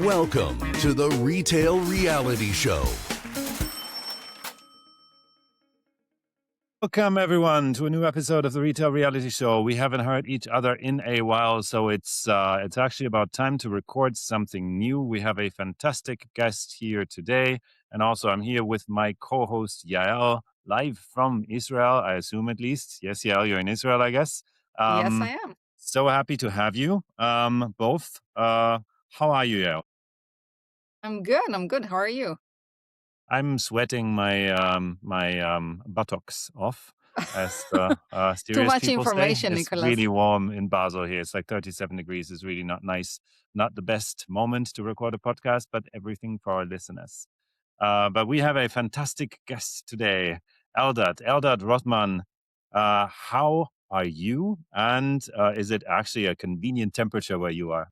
Welcome to the Retail Reality Show. Welcome, everyone, to a new episode of the Retail Reality Show. We haven't heard each other in a while, so it's actually about time to record something new. We have a fantastic guest here today, and also I'm here with my co-host Yael, live from Israel, I assume at least. Yes, Yael, you're in Israel, I guess. Yes, I am. So happy to have you both. How are you, Yael? I'm good. How are you? I'm sweating my buttocks off. As Too serious much people say, information, it's Nicolas. really warm in Basel here. It's like 37 degrees. It's really not nice. Not the best moment to record a podcast, but everything for our listeners. But we have a fantastic guest today, Eldad Rothman. How are you? And is it actually a convenient temperature where you are?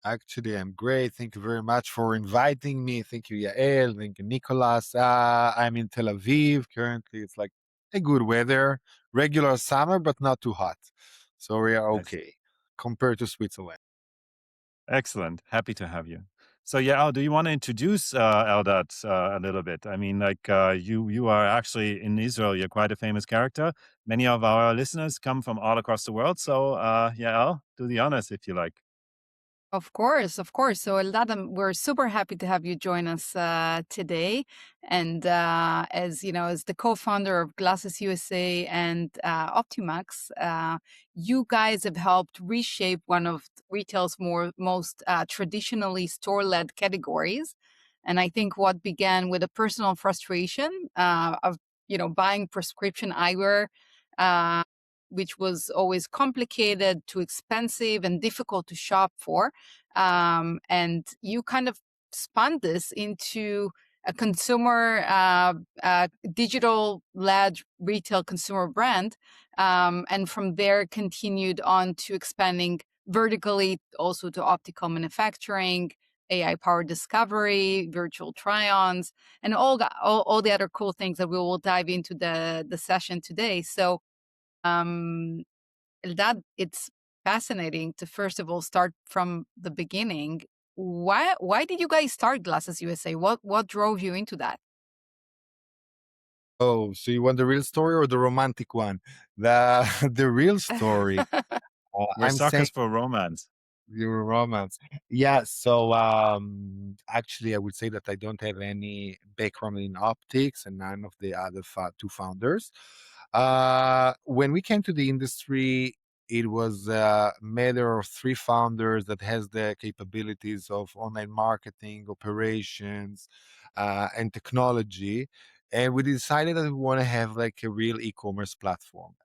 Actually, I'm great. Thank you very much for inviting me. Thank you, Yael. Thank you, Nicolas. I'm in Tel Aviv. Currently, it's like a good weather, regular summer, but not too hot. So we are okay compared to Switzerland. Excellent. Happy to have you. So, yeah, do you want to introduce Eldad a little bit? I mean, like you are actually in Israel. You're quite a famous character. Many of our listeners come from all across the world. So, yeah, do the honors if you like. Of course. So, Eldad, we're super happy to have you join us today. And as you know, as the co-founder of GlassesUSA and Optimax, you guys have helped reshape one of retail's most traditionally store-led categories. And I think what began with a personal frustration of buying prescription eyewear. Which was always complicated, too expensive, and difficult to shop for. And you kind of spun this into a consumer, digital-led retail consumer brand. And from there, continued on to expanding vertically also to optical manufacturing, AI-powered discovery, virtual try-ons, and all the other cool things that we will dive into the session today. So Eldad, it's fascinating to first of all start from the beginning. Why did you guys start GlassesUSA? What drove you into that? Oh, so you want the real story or the romantic one? The real story. We're I'm saying suckers for romance. your romance. Yeah, so actually I would say that I don't have any background in optics and none of the other two founders. When we came to the industry, it was a matter of three founders that has the capabilities of online marketing, operations, and technology. And we decided that we want to have like a real e-commerce platform.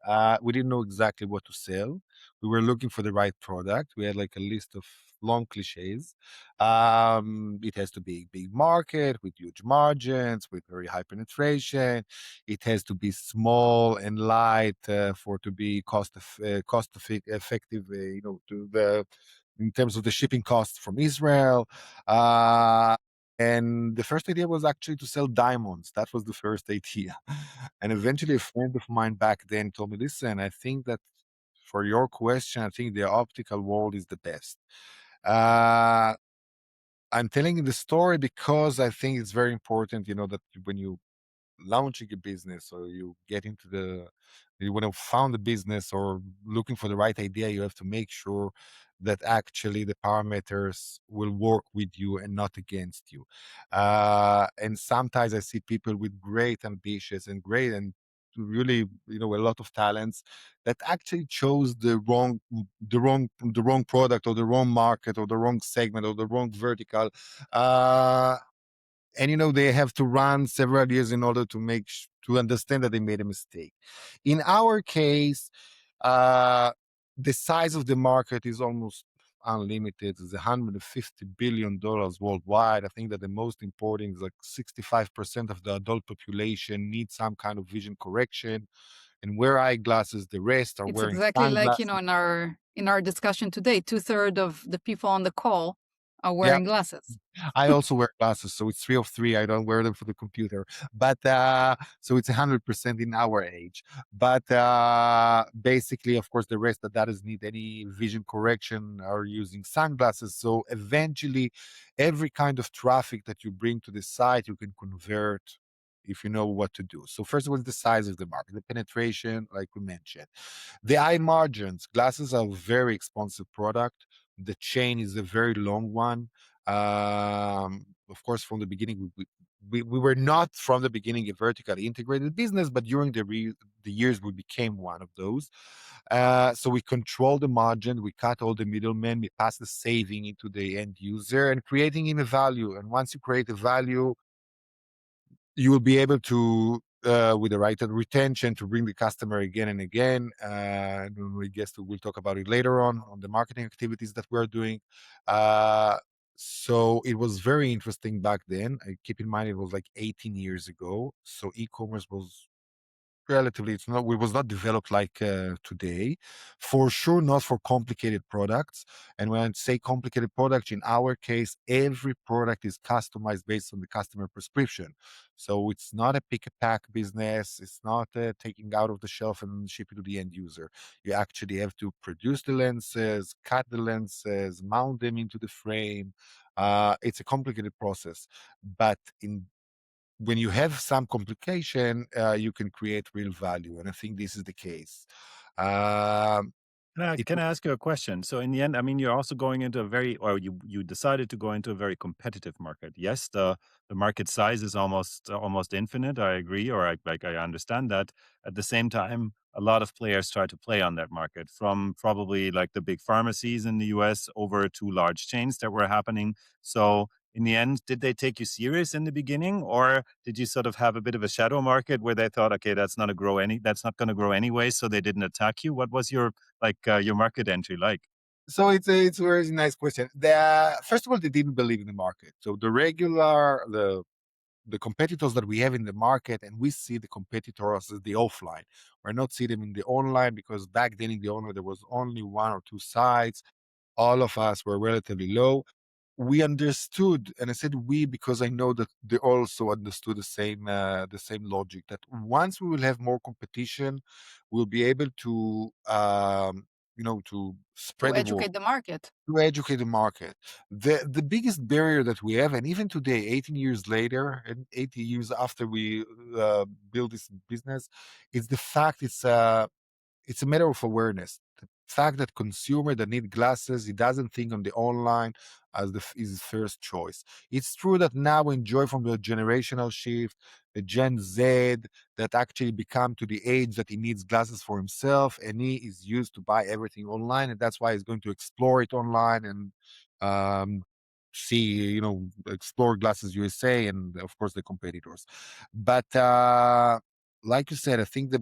We didn't know exactly what to sell. We were looking for the right product. We had like a list of long cliches. It has to be a big market with huge margins, with very high penetration. It has to be small and light for to be cost effective. In terms of the shipping costs from Israel. And the first idea was actually to sell diamonds. That was the first idea. And eventually a friend of mine back then told me, listen, I think that for your question, I think the optical world is the best. I'm telling you the story because I think it's very important, that when you launching a business or you want to found a business or looking for the right idea, you have to make sure that actually the parameters will work with you and not against you. And sometimes I see people with great ambitions and great and really a lot of talents that actually chose the wrong product or the wrong market or the wrong segment or the wrong vertical. And they have to run several years in order to understand that they made a mistake. In our case, the size of the market is almost unlimited. It's $150 billion worldwide. I think that the most important is like 65% of the adult population needs some kind of vision correction and wear eyeglasses. The rest are It's wearing exactly like sunglasses. in our discussion today, 2/3 of the people on the call are Yeah. wearing glasses. I also wear glasses, so it's 3 of 3. I don't wear them for the computer, but so it's 100% in our age. But basically, of course, the rest that doesn't need any vision correction are using sunglasses. So eventually, every kind of traffic that you bring to the site, you can convert if you know what to do. So first of all, the size of the market, the penetration, like we mentioned, the eye margins. Glasses are a very expensive product. The chain is a very long one. Of course, from the beginning, we were not from the beginning a vertically integrated business, but during the years we became one of those. So we control the margin, we cut all the middlemen, we pass the saving into the end user and creating in a value. And once you create a value, you will be able to with the right retention to bring the customer again and again. We guess we'll talk about it later on the marketing activities that we're doing. So it was very interesting back then. I keep in mind it was like 18 years ago. So e-commerce was relatively, it was not developed like today, for sure not for complicated products. And when I say complicated products, in our case, every product is customized based on the customer prescription. So it's not a pick a pack business. It's not taking out of the shelf and ship it to the end user. You actually have to produce the lenses, cut the lenses, mount them into the frame. It's a complicated process, but when you have some complication, you can create real value. And I think this is the case. Um, Can I ask you a question? So in the end, I mean, you're also going into a you decided to go into a very competitive market. Yes, the market size is almost infinite. I agree, or I understand that. At the same time, a lot of players try to play on that market, from probably like the big pharmacies in the US over to large chains that were happening. So in the end, did they take you serious in the beginning, or did you sort of have a bit of a shadow market where they thought, okay, that's not going to grow anyway, so they didn't attack you? What was your market entry like? so it's a very nice question. First of all, they didn't believe in the market. So the competitors that we have in the market, and we see the competitors as the offline. We're not see them in the online, because back then in the online there was only one or two sites. All of us were relatively low. We understood, and I said we because I know that they also understood the same logic, that once we will have more competition, we'll be able to to To spread the word, educate the market. to educate the market. The biggest barrier that we have, and even today, 18 years later, and 80 years after we build this business, is the fact it's a matter of awareness. The fact that consumer that need glasses, he doesn't think on the online as his first choice. It's true that now we enjoy from the generational shift, the Gen Z that actually become to the age that he needs glasses for himself, and he is used to buy everything online, and that's why he's going to explore it online and um, see, explore Glasses USA and of course the competitors. But like you said, I think the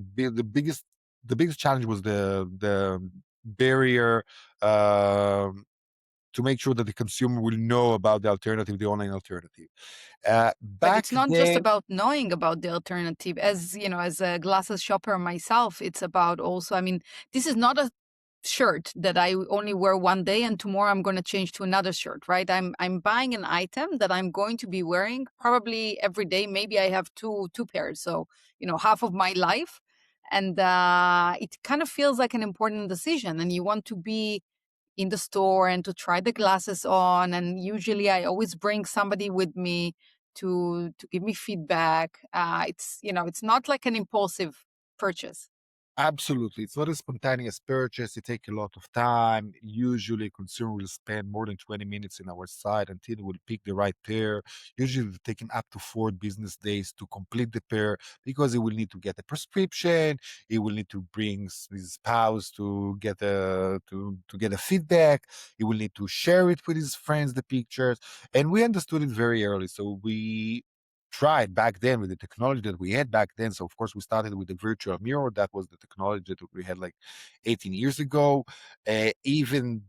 biggest challenge was the barrier to make sure that the consumer will know about the alternative, the online alternative. But Back it's not just then, about knowing about the alternative. As you know, as a glasses shopper myself, it's about also, I mean, this is not a shirt that I only wear one day and tomorrow I'm going to change to another shirt, right? I'm buying an item that I'm going to be wearing probably every day. Maybe I have two pairs, so half of my life, and it kind of feels like an important decision. And you want to be in the store and to try the glasses on. And usually, I always bring somebody with me to give me feedback. It's not like an impulsive purchase. absolutely. It's not a spontaneous purchase. It takes a lot of time. Usually, consumer will spend more than 20 minutes in our site until they will pick the right pair. Usually, it's taking up to 4 business days to complete the pair, because he will need to get a prescription. He will need to bring his spouse to get a feedback. He will need to share it with his friends, the pictures. And we understood it very early. So we tried back then with the technology that we had back then. So of course we started with the virtual mirror. That was the technology that we had like 18 years ago. Even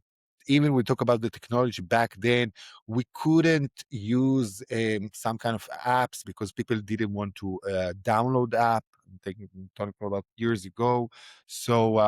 we talk about the technology back then, we couldn't use some kind of apps because people didn't want to download the app. talking about years ago. So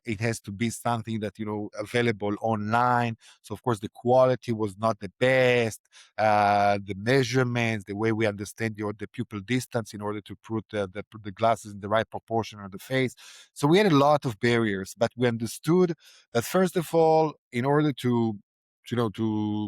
it has to be something that available online. So of course the quality was not the best. The measurements, the way we understand the pupil distance in order to put the glasses in the right proportion on the face. So we had a lot of barriers, but we understood that first of all, in order to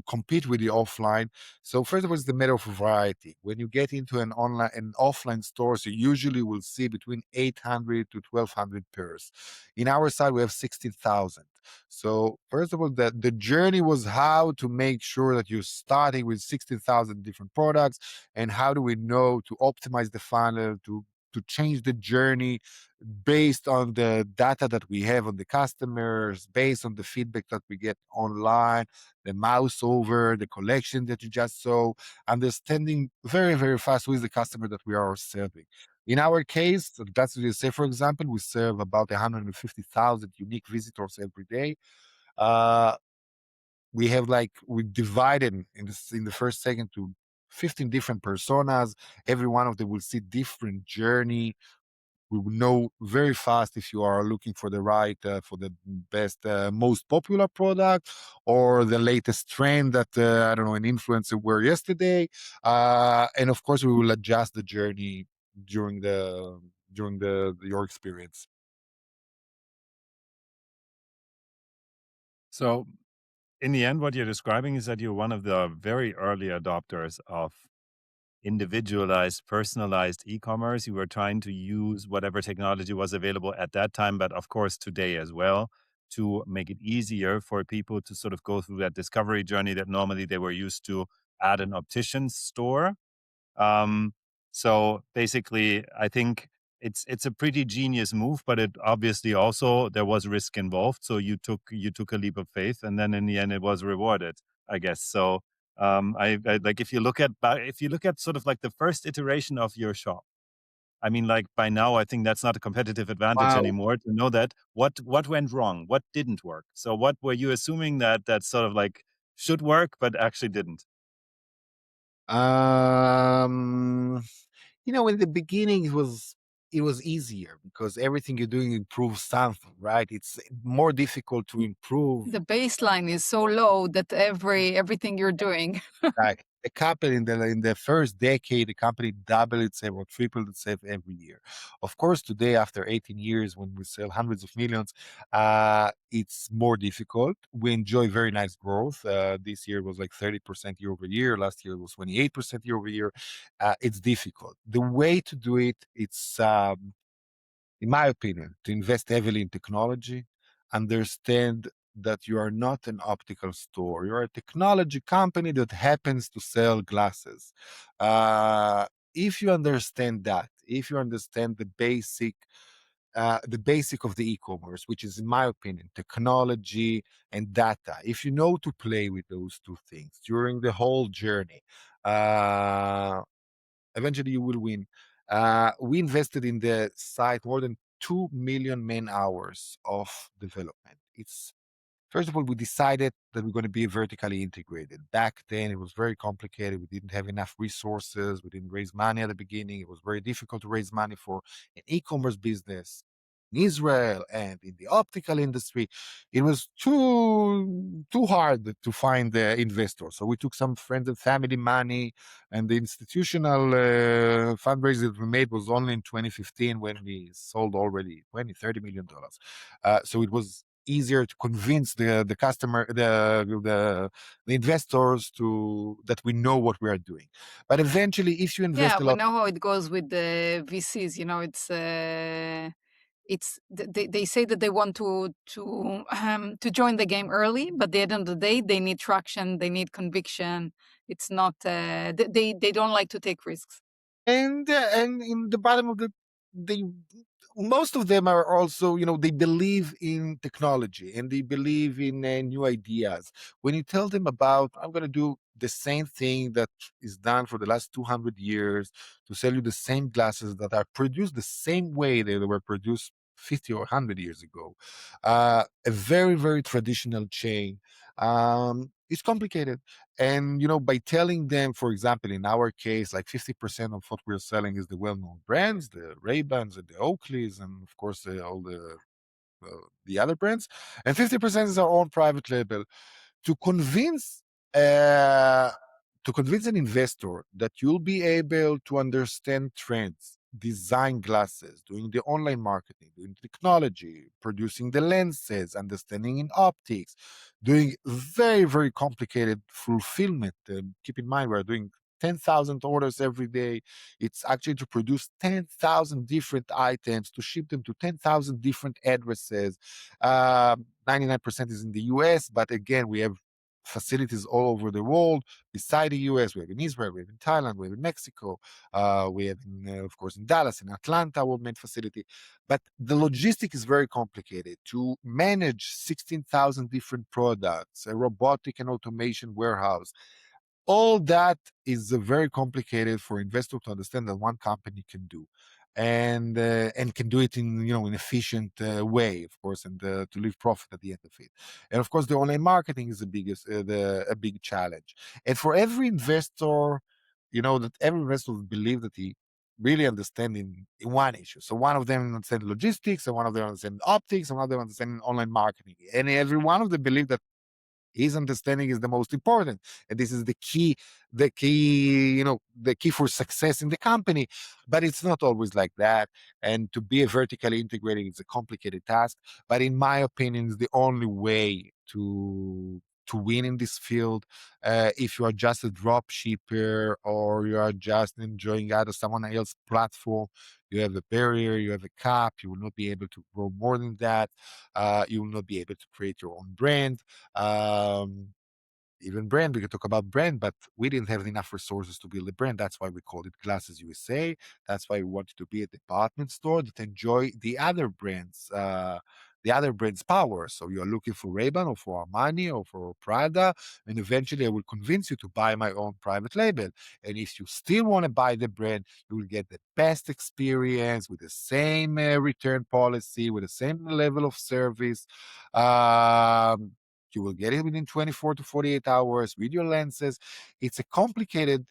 compete with the offline. So first of all, it's the matter of variety. When you get into an offline stores, you usually will see between 800 to 1,200 pairs. In our side, we have 16,000. So first of all, the journey was how to make sure that you're starting with 16,000 different products, and how do we know to optimize the funnel, to change the journey based on the data that we have on the customers, based on the feedback that we get online, the mouse over, the collection that you just saw, understanding very, very fast who is the customer that we are serving. In our case, that's what you say, for example, we serve about 150,000 unique visitors every day. We divided in the first second to 15 different personas. Every one of them will see different journey. We will know very fast if you are looking for for the best, most popular product, or the latest trend that I don't know, an influencer wore yesterday. And of course, we will adjust the journey during your experience. So in the end, what you're describing is that you're one of the very early adopters of individualized, personalized e-commerce. You were trying to use whatever technology was available at that time, but of course today as well, to make it easier for people to sort of go through that discovery journey that normally they were used to at an optician's store. Um, so basically, I think it's a pretty genius move, but it obviously also there was risk involved. So you took a leap of faith, and then in the end, it was rewarded, I guess. So I like if you look at sort of like the first iteration of your shop. I mean, like by now, I think that's not a competitive advantage Wow. anymore to know that what went wrong, what didn't work. So what were you assuming that sort of like should work, but actually didn't? Um, in the beginning it was easier because everything you're doing improves something, right? It's more difficult to improve. The baseline is so low that everything you're doing. Right. The company in the first decade, the company doubled itself or tripled itself every year. Of course, today, after 18 years, when we sell hundreds of millions, it's more difficult. We enjoy very nice growth. This year was like 30% year over year. Last year was 28% year over year. It's difficult. The way to do it, it's in my opinion, to invest heavily in technology, understand that you are not an optical store. You're a technology company that happens to sell glasses. If you understand that, if you understand the basic of the e-commerce, which is, in my opinion, technology and data, if you know to play with those two things during the whole journey, uh, eventually you will win. We invested in the site more than 2 million man hours of development. It's First of all, we decided that we're going to be vertically integrated. Back then, it was very complicated. We didn't have enough resources. We didn't raise money at the beginning. It was very difficult to raise money for an e-commerce business in Israel and in the optical industry. It was too hard to find the investors. So we took some friends and family money, and the institutional fundraiser that we made was only in 2015 when we sold already $20-30 million. So it was easier to convince the customer, the investors that we know what we are doing. But eventually, if you Yeah, invest a we lot, know how it goes with the VCs. They say that they want to join the game early, but at the end of the day, they need traction, they need conviction. It's not they don't like to take risks. and in the bottom of they most of them are also, they believe in technology and they believe in new ideas. When you tell them about, I'm going to do the same thing that is done for the last 200 years to sell you the same glasses that are produced the same way they were produced 50 or 100 years ago, a very, very traditional chain. it's complicated. And by telling them, for example, in our case, like 50% of what we're selling is the well-known brands, the Ray-Bans and the Oakleys, and of course all the other brands, and 50% is our own private label. To convince uh, an investor that you'll be able to understand trends, design glasses, doing the online marketing, doing technology, producing the lenses, understanding in optics, doing very, very complicated fulfillment. Keep in mind, we're doing 10,000 orders every day. It's actually to produce 10,000 different items, to ship them to 10,000 different addresses. 99% is in the US, but again, we have facilities all over the world. Beside the US, we have in Israel, we have in Thailand, we have in Mexico, we have, of course, in Dallas, in Atlanta, our main facility. But the logistic is very complicated. To manage 16,000 different products, a robotic and automation warehouse, all that is very complicated for investor to understand that one company can do, and can do it in an efficient way, of course, and to leave profit at the end of it. And of course, the online marketing is a big challenge. And for every investor, that every investor will believe that he really understand in one issue. So one of them understand logistics, and one of them understand optics, and one of them understand online marketing, and every one of them believe that his understanding is the most important, and this is the key for success in the company. But it's not always like that, and to be a vertically integrated is a complicated task. But in my opinion, it's the only way to win in this field. If you are just a drop shipper, or you are just enjoying out of someone else's platform, you have a barrier, you have a cap, you will not be able to grow more than that. You will not be able to create your own brand. um, Even brand, we can talk about brand, but we didn't have enough resources to build a brand. That's why we called it Glasses USA. That's why we wanted to be a department store that enjoy the other brands' power. So you're looking for Ray-Ban or for Armani or for Prada, and eventually I will convince you to buy my own private label. And if you still want to buy the brand, you will get the best experience with the same return policy, with the same level of service. Um, you will get it within 24 to 48 hours with your lenses. It's a complicated,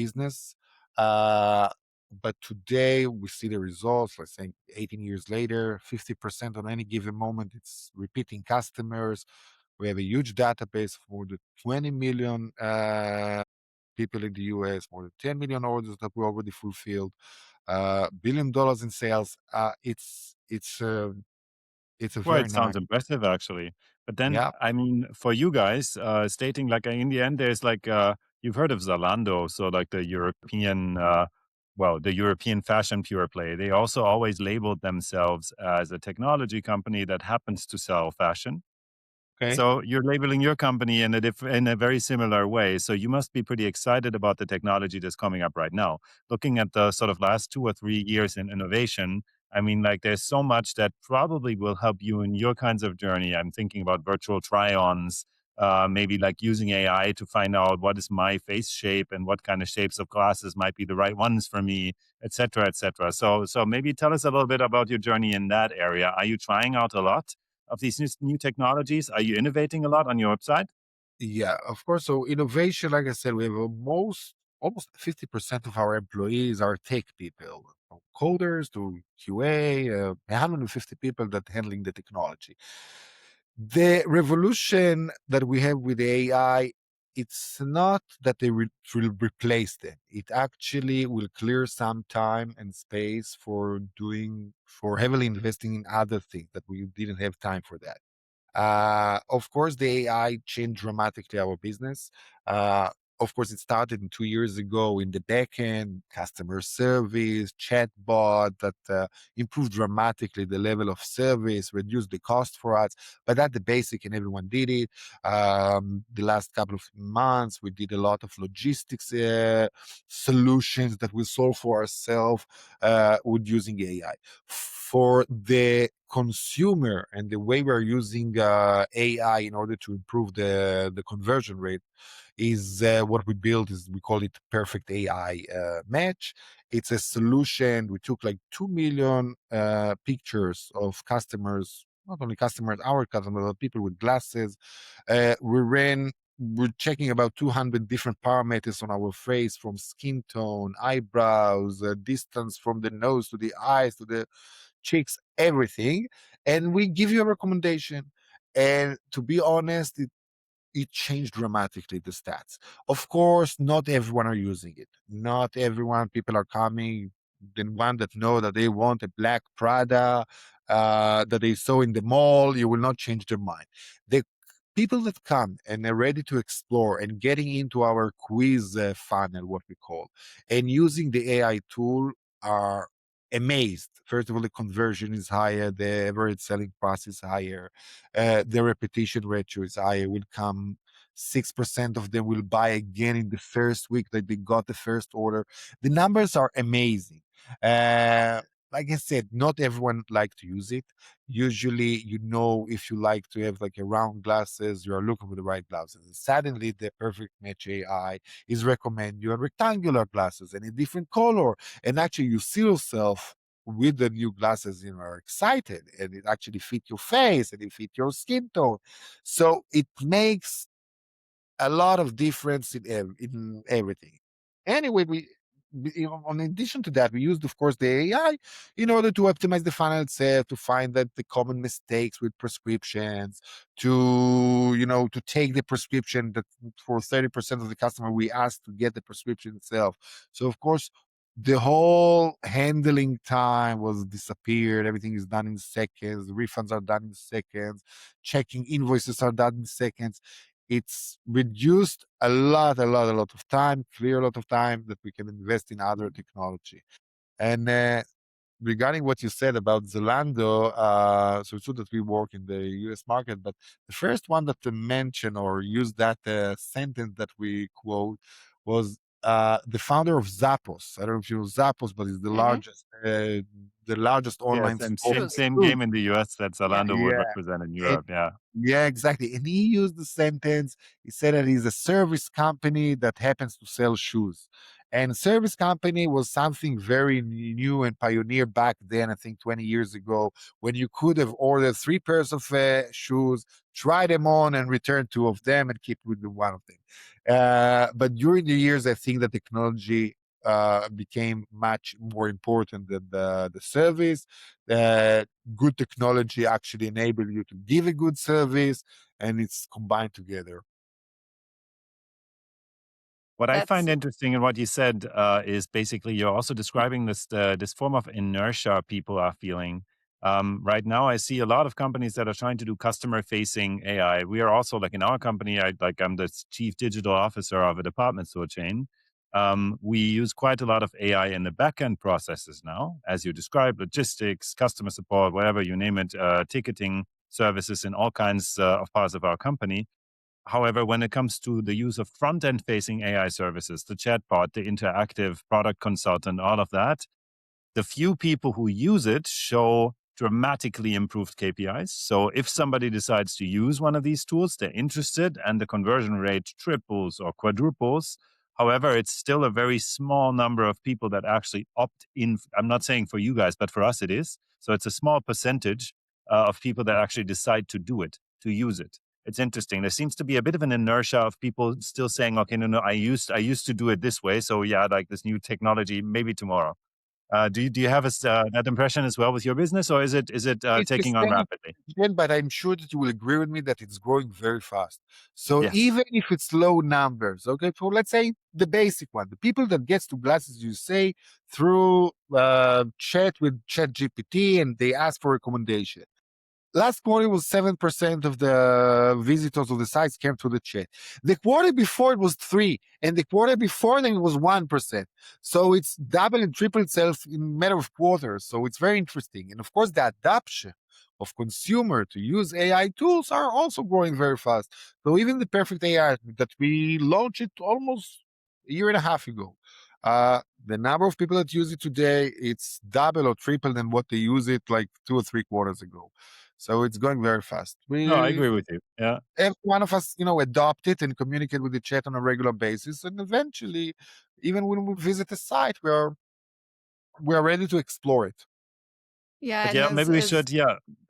business. Uh, but today we see the results. Let's say 18 years later, 50% on any given moment, it's repeating customers. We have a huge database of more than 20 million people in the US, more than 10 million orders that we already fulfilled, $1 billion in sales. It's a Well, very it nice, sounds impressive actually. But then, yeah. I mean, for you guys, stating like in the end, there's like you've heard of Zalando, so like the European, the European fashion pure play. They also always labeled themselves as a technology company that happens to sell fashion. Okay. So you're labeling your company in a very similar way. So you must be pretty excited about the technology that's coming up right now. Looking at the sort of last 2 or 3 years in innovation, I mean, like there's so much that probably will help you in your kinds of journey. I'm thinking about virtual try-ons, maybe like using AI to find out what is my face shape and what kind of shapes of glasses might be the right ones for me, et cetera, et cetera. So maybe tell us a little bit about your journey in that area. Are you trying out a lot of these new technologies? Are you innovating a lot on your website? Yeah, of course. So innovation, like I said, we have almost 50% of our employees are tech people, from coders to QA, 150 people that handling the technology. The revolution that we have with AI, it's not that will replace them. It actually will clear some time and space for heavily investing in other things that we didn't have time for that. Of course, the AI changed dramatically our business. Of course, it started 2 years ago in the backend, customer service, chatbot that improved dramatically the level of service, reduced the cost for us. But that's the basic, and everyone did it. The last couple of months, we did a lot of logistics solutions that we solve for ourselves with using AI. For the consumer and the way we're using AI in order to improve the conversion rate is what we built is we call it perfect AI match. It's a solution. We took like 2 million pictures of customers not only customers, our customers, but people with glasses. We're checking about 200 different parameters on our face, from skin tone, eyebrows, distance from the nose to the eyes to the cheeks, everything. And we give you a recommendation. And to be honest, it changed dramatically, the stats. Of course, not everyone are using it. Not everyone, people are coming, the one that know that they want a black Prada that they saw in the mall, you will not change their mind. The people that come and are ready to explore and getting into our quiz funnel, what we call, and using the AI tool are amazed. First of all, the conversion is higher, the average selling price is higher, the repetition ratio is higher. Will come 6% of them will buy again in the first week that they got the first order. The numbers are amazing. Like I said, not everyone like to use it. Usually, if you like to have like a round glasses, you are looking for the right glasses. And suddenly, the perfect match AI is recommend you a rectangular glasses and a different color. And actually, you see yourself with the new glasses, are excited, and it actually fit your face and it fit your skin tone. So it makes a lot of difference in everything. Anyway, in addition to that, we used, of course, the AI in order to optimize the funnel itself, to find that the common mistakes with prescriptions, to take the prescription that for 30% of the customer we asked to get the prescription itself. So of course, the whole handling time was disappeared. Everything is done in seconds. Refunds are done in seconds. Checking invoices are done in seconds. It's reduced a lot of time, clear a lot of time that we can invest in other technology. And regarding what you said about Zalando, so it's true that we work in the US market, but the first one that to mention or use that sentence that we quote was the founder of Zappos. I don't know if you know Zappos, but it's the largest Yes, online and store. same game in the US that Yeah. Zalando would represent in Yeah. Europe. Yeah. Yeah, exactly. And he used the sentence, he said that he's a service company that happens to sell shoes. And service company was something very new and pioneer back then, I think 20 years ago, when you could have ordered 3 pairs of shoes, try them on and return 2 of them and keep with the one of them. But during the years, I think that technology became much more important than the service. Good technology actually enable you to give a good service, and it's combined together. What I That's find interesting in what you said is basically you're also describing this form of inertia people are feeling. Right now, I see a lot of companies that are trying to do customer-facing AI. We are also like in our company. I'm the chief digital officer of a department store chain. We use quite a lot of AI in the back-end processes now, as you described, logistics, customer support, whatever you name it, ticketing services in all kinds of parts of our company. However, when it comes to the use of front-end facing AI services, the chatbot, the interactive product consultant, all of that, the few people who use it show dramatically improved KPIs. So if somebody decides to use one of these tools, they're interested and the conversion rate triples or quadruples. However, it's still a very small number of people that actually opt in. I'm not saying for you guys, but for us it is. So it's a small percentage of people that actually decide to do it, to use it. It's interesting. There seems to be a bit of an inertia of people still saying, okay, no, I used to do it this way. So yeah, like this new technology, maybe tomorrow. Do you have that impression as well with your business, or is it It's the taking on same, rapidly? but I'm sure that you will agree with me that it's growing very fast. So Yes. even if it's low numbers, okay, so let's say the basic one, the people that gets to Glasses you say through chat with Chat GPT and they ask for recommendation. Last quarter was 7% of the visitors of the sites came through the chat. The quarter before it was 3, and the quarter before then it was 1%. So it's double and triple itself in a matter of quarters. So it's very interesting. And of course, the adoption of consumer to use AI tools are also growing very fast. So even the perfect AI that we launched it almost a year and a half ago, the number of people that use it today, it's double or triple than what they use it like 2 or 3 quarters ago. So it's going very fast. No, I agree with you. Yeah. Every one of us, adopt it and communicate with the chat on a regular basis. And eventually, even when we visit a site, we are ready to explore it. Yeah, But and yeah, as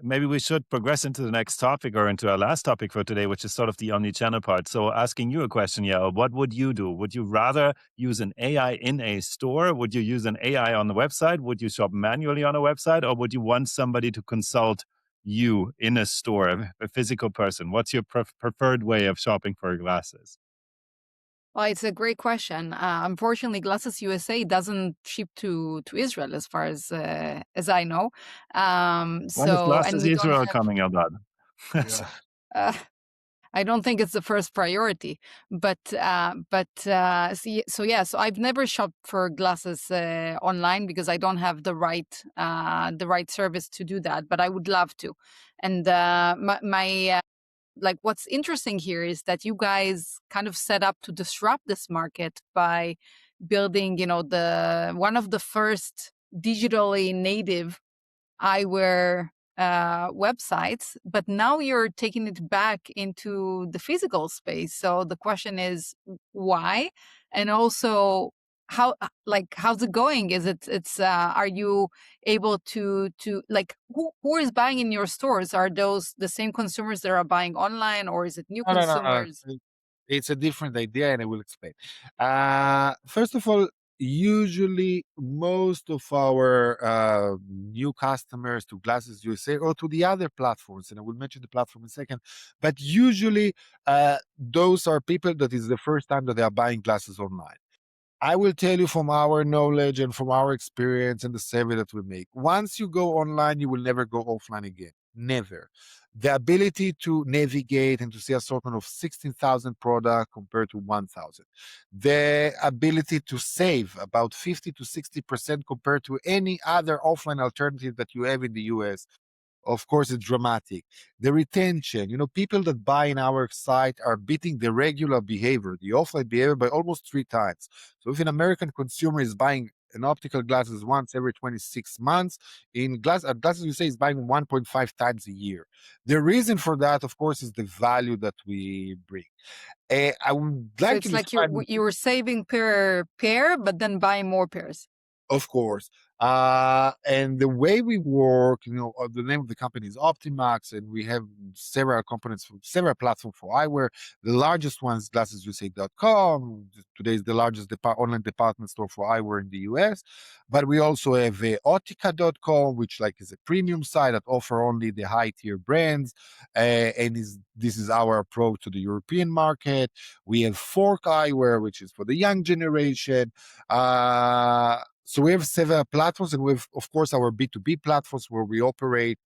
maybe we should progress into the next topic or into our last topic for today, which is sort of the omni-channel part. So asking you a question, yeah, what would you do? Would you rather use an AI in a store? Would you use an AI on the website? Would you shop manually on a website? Or would you want somebody to consult you in a store, a physical person? What's your preferred way of shopping for glasses? well, it's a great question. Unfortunately, Glasses USA doesn't ship to Israel, as I know. When is So, and Glasses we don't Israel have. coming, Eldad? Yeah. Uh, I don't think it's the first priority, so I've never shopped for glasses online because I don't have the right service to do that, but I would love to. And like what's interesting here is that you guys kind of set up to disrupt this market by building, the one of the first digitally native eyewear websites, but now you're taking it back into the physical space. So the question is why, and also how, how's it going? Is it's are you able to like who is buying in your stores? Are those the same consumers that are buying online, or is it new No, no, no, no. consumers? It's a different idea, and I will explain. First of all, usually most of our new customers to Glasses USA or to the other platforms, and I will mention the platform in a second, but usually those are people that is the first time that they are buying glasses online. I will tell you from our knowledge and from our experience and the survey that we make. Once you go online, you will never go offline again. Never. The ability to navigate and to see assortment of 16,000 products compared to 1,000. The ability to save about 50 to 60% compared to any other offline alternative that you have in the US, of course, it's dramatic. The retention, people that buy in our site are beating the regular behavior, the offline behavior, by almost 3 times. So if an American consumer is buying an optical glasses once every 26 months, glasses you say is buying 1.5 times a year. The reason for that, of course, is the value that we bring. I would So like to it's like describe. you were saving per pair, but then buying more pairs. Of course. And the way we work, the name of the company is Optimax, and we have several components, several platforms for eyewear. The largest one is GlassesUSA.com. Today is the largest online department store for eyewear in the US. But we also have Otica.com, which is a premium site that offer only the high tier brands. This is our approach to the European market. We have Fork Eyewear, which is for the young generation. So we have several platforms, and we have, of course, our B2B platforms where we operate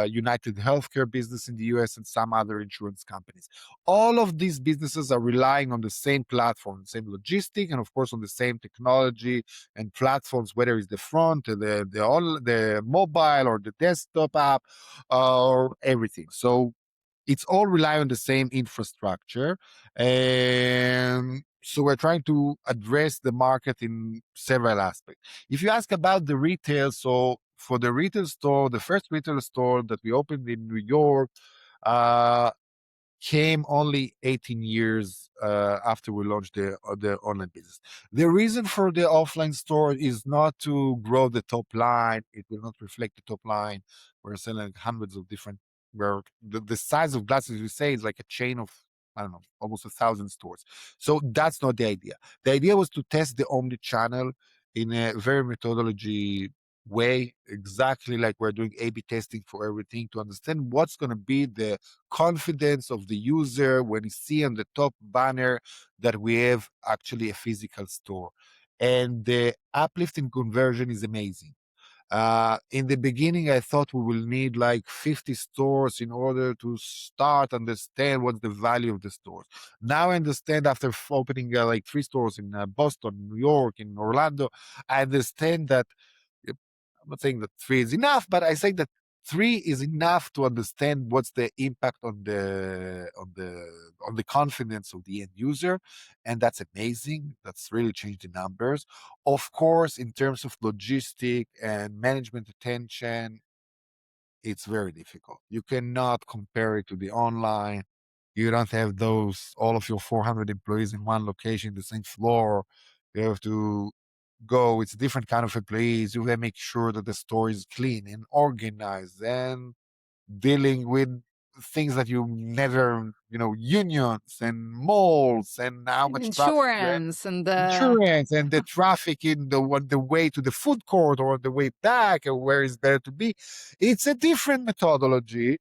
United Healthcare business in the US and some other insurance companies. All of these businesses are relying on the same platform, same logistic, and of course on the same technology and platforms, whether it's the front, the mobile, or the desktop app, or everything. So it's all rely on the same infrastructure. And so we're trying to address the market in several aspects. If you ask about the retail, so for the retail store, the first retail store that we opened in New York, uh, came only 18 years after we launched the online business. The reason for the offline store is not to grow the top line. It will not reflect the top line. We're selling hundreds of different, where the size of Glasses you say is like a chain of, I don't know, almost 1,000 stores. So that's not the idea. The idea was to test the omni-channel in a very methodology way, exactly like we're doing A/B testing for everything, to understand what's going to be the confidence of the user when you see on the top banner that we have actually a physical store. And the uplift in conversion is amazing. In the beginning, I thought we will need like 50 stores in order to start understand what's the value of the stores. Now I understand, after opening like 3 stores in Boston, New York, in Orlando, I understand that, I'm not saying that 3 is enough, but I say that 3 is enough to understand what's the impact on the confidence of the end user, and that's amazing. That's really changed the numbers. Of course, in terms of logistic and management attention, it's very difficult. You cannot compare it to the online. You don't have all of your 400 employees in one location, the same floor. You have to go. It's a different kind of employees. You have to make sure that the store is clean and organized and dealing with things that you never, unions and malls and how And much traffic you have, insurance and insurance and the traffic on the way to the food court or on the way back, or where is better to be. It's a different methodology.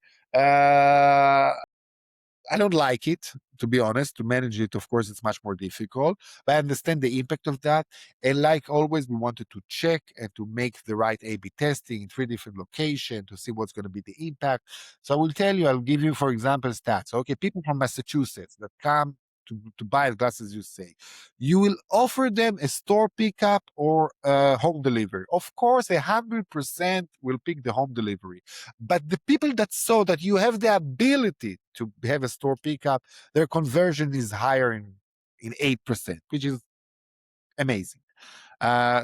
I don't like it, to be honest. To manage it, of course, it's much more difficult, but I understand the impact of that. And like always, we wanted to check and to make the right A/B testing in 3 different locations to see what's going to be the impact. So I will tell you, I'll give you, for example, stats. Okay, people from Massachusetts that come to buy GlassesUSA, you will offer them a store pickup or home delivery. Of course, 100% will pick the home delivery. But the people that saw that you have the ability to have a store pickup, their conversion is higher in 8%, which is amazing.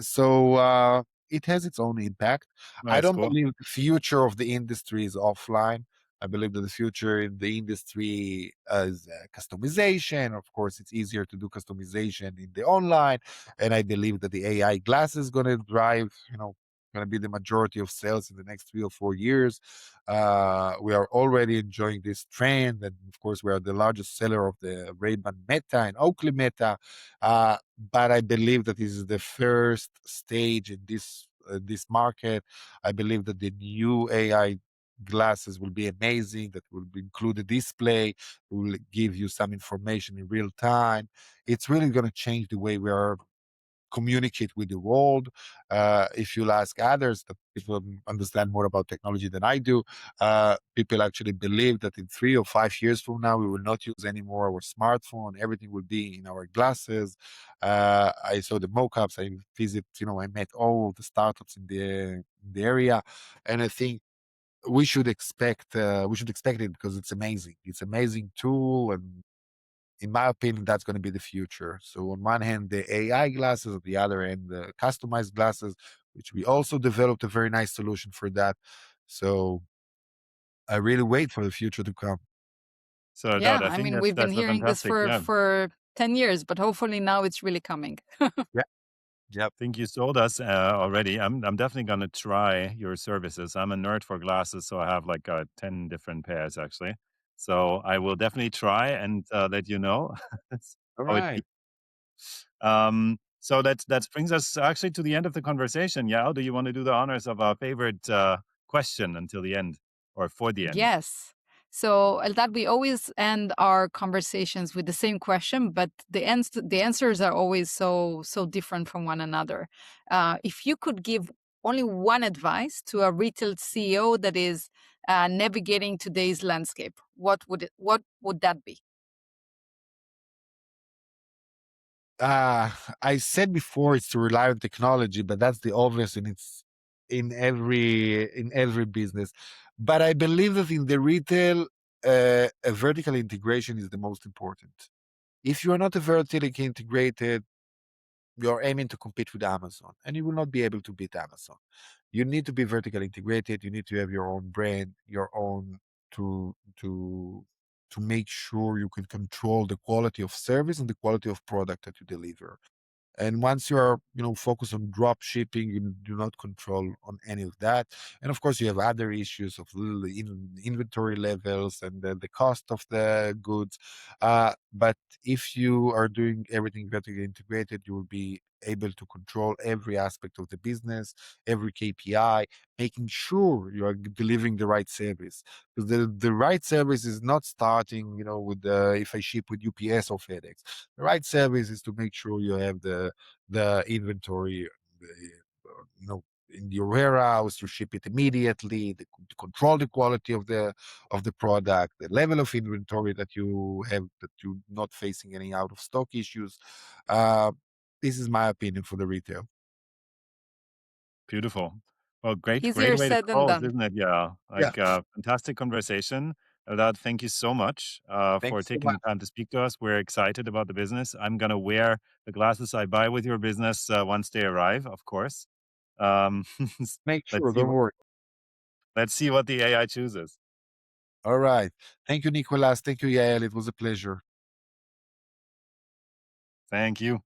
So it has its own impact. I Nice, don't cool. believe the future of the industry is offline. I believe that the future in the industry is customization. Of course, it's easier to do customization in the online, and I believe that the AI glass is going to drive, going to be the majority of sales in the next 3 or 4 years. We are already enjoying this trend, and of course, we are the largest seller of the Ray-Ban Meta and Oakley Meta. But I believe that this is the first stage in this market. I believe that the new AI glasses will be amazing. That will include a display, will give you some information in real time. It's really going to change the way we are communicate with the world. If you'll ask others, that people understand more about technology than I do, people actually believe that in 3 or 5 years from now, we will not use anymore our smartphone. Everything will be in our glasses. I saw the mock-ups. I met all the startups in the area, and I think we should expect it because it's amazing. It's amazing tool, and in my opinion, that's going to be the future. So on one hand, the AI glasses, on the other hand, the customized glasses, which we also developed a very nice solution for that. So I really wait for the future to come. So, yeah, Eldad, I I think mean, we've been that's a hearing this fantastic. for Yeah, for 10 years, but hopefully now it's really coming. Yeah. Yep. I think you sold us already. I'm definitely gonna try your services. I'm a nerd for glasses, so I have like 10 different pairs actually. So I will definitely try and let you know All how it right. So that brings us actually to the end of the conversation. Yael, do you want to do the honors of our favorite question until the end or for the end? Yes. So, Eldad, we always end our conversations with the same question, but the answers are always so different from one another. If you could give only one advice to a retail CEO that is navigating today's landscape, what would that be? I said before it's to rely on technology, but that's the obvious, and it's in every business. But I believe that in the retail, a vertical integration is the most important. If you are not a vertically integrated, you're aiming to compete with Amazon, and you will not be able to beat Amazon. You need to be vertically integrated. You need to have your own brand, your own to to to make sure you can control the quality of service and the quality of product that you deliver. And once you are, focused on drop shipping, you do not control on any of that. And of course, you have other issues of inventory levels and the cost of the goods. But if you are doing everything vertically integrated, you will be able to control every aspect of the business, every KPI, making sure you are delivering the right service. Because the right service is not starting, with if I ship with UPS or FedEx. The right service is to make sure you have the inventory, in your warehouse, to ship it immediately, to control the quality of the product, the level of inventory that you have, that you're not facing any out of stock issues. Uh, this is my opinion for the retail. Beautiful. Well, great Easier way to said than close, done. isn't it? Yeah, Yeah. like fantastic conversation. Eldad, thank you so much for Thanks so taking much. the time to speak to us. We're excited about the business. I'm gonna wear the glasses I buy with your business once they arrive, of course. Um, Make let's sure, see. don't worry. Let's see what the AI chooses. All right. Thank you, Nicolas. Thank you, Yael. It was a pleasure. Thank you.